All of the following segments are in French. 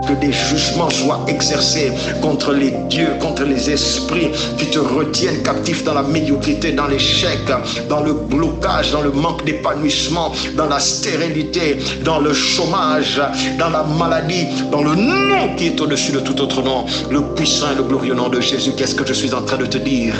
Que des jugements soient exercés contre les dieux, contre les esprits qui te retiennent captif dans la médiocrité, dans l'échec, dans le blocage, dans le manque d'épanouissement, dans la stérilité, dans le chômage, dans la maladie, dans le nom qui est au-dessus de tout autre nom, le puissant et le glorieux nom de Jésus. Qu'est-ce que je suis en train de te dire?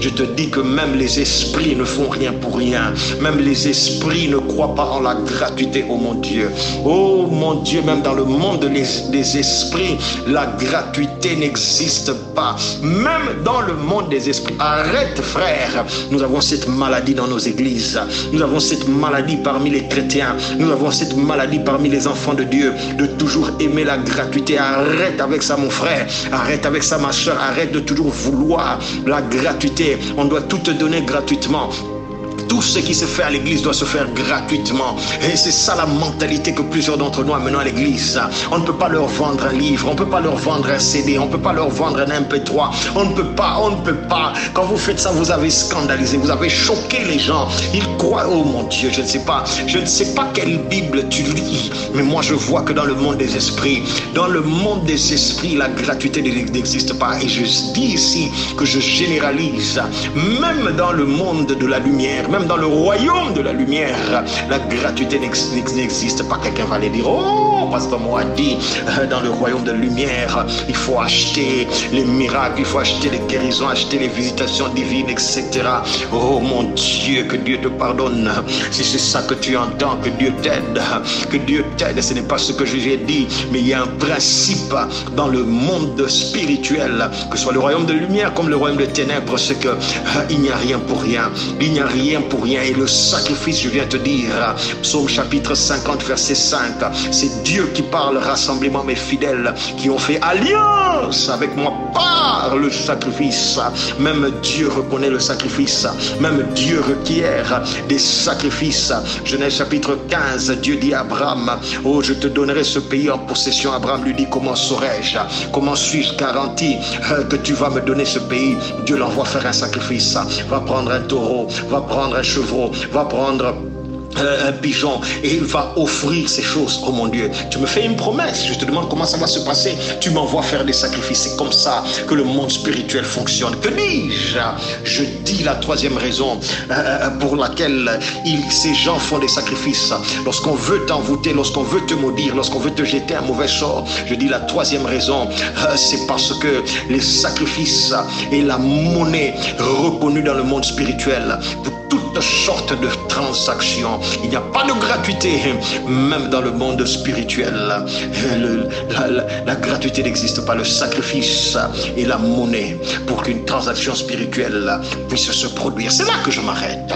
Je te dis que même les esprits ne font rien pour rien. Même les esprits ne croient pas en la gratuité, oh mon Dieu. Oh mon Dieu, même dans le monde des esprits, la gratuité n'existe pas. Même dans le monde des esprits. Arrête, frère. Nous avons cette maladie dans nos églises. Nous avons cette maladie parmi les chrétiens. Nous avons cette maladie parmi les enfants de Dieu, de toujours aimer la gratuité. Arrête avec ça, mon frère. Arrête avec ça, ma soeur. Arrête de toujours vouloir la gratuité. On doit tout te donner gratuitement. Tout ce qui se fait à l'église doit se faire gratuitement. Et c'est ça la mentalité que plusieurs d'entre nous amènent à l'église. On ne peut pas leur vendre un livre, on ne peut pas leur vendre un CD, on ne peut pas leur vendre un MP3. On ne peut pas. Quand vous faites ça, vous avez scandalisé, vous avez choqué les gens. Ils croient, oh mon Dieu, je ne sais pas quelle Bible tu lis, mais moi je vois que dans le monde des esprits, la gratuité n'existe pas. Et je dis ici que je généralise, même dans le monde de la lumière, même dans le royaume de la lumière, la gratuité n'existe pas. Quelqu'un va aller dire, oh, pasteur moi a dit, dans le royaume de la lumière, il faut acheter les miracles, il faut acheter les guérisons, acheter les visitations divines, etc. Oh mon Dieu, que Dieu te pardonne. Si c'est ça que tu entends, que Dieu t'aide, que Dieu t'aide. Ce n'est pas ce que j'ai dit, mais il y a un principe dans le monde spirituel, que ce soit le royaume de la lumière comme le royaume des ténèbres, c'est que il n'y a rien pour rien. Il n'y a rien pour rien. Et le sacrifice, je viens te dire, Psaume chapitre 50 verset 5, c'est Dieu qui parle, rassemblement mes fidèles qui ont fait alliance avec moi par le sacrifice. Même Dieu reconnaît le sacrifice, même Dieu requiert des sacrifices. Genèse chapitre 15, Dieu dit à Abraham, oh, je te donnerai ce pays en possession. Abraham lui dit, comment saurais-je, comment suis-je garanti que tu vas me donner ce pays? Dieu l'envoie faire un sacrifice, va prendre un taureau, va prendre un chevreau, va prendre un pigeon, et il va offrir ces choses. Oh mon Dieu, tu me fais une promesse, je te demande comment ça va se passer, tu m'envoies faire des sacrifices. C'est comme ça que le monde spirituel fonctionne. Que dis-je? Je dis la troisième raison pour laquelle ces gens font des sacrifices. Lorsqu'on veut t'envoûter, lorsqu'on veut te maudire, lorsqu'on veut te jeter un mauvais sort, je dis la troisième raison, c'est parce que les sacrifices est la monnaie reconnue dans le monde spirituel pour toutes sortes de transactions. Il n'y a pas de gratuité, même dans le monde spirituel. La gratuité n'existe pas. Le sacrifice est la monnaie pour qu'une transaction spirituelle puisse se produire. C'est là que je m'arrête.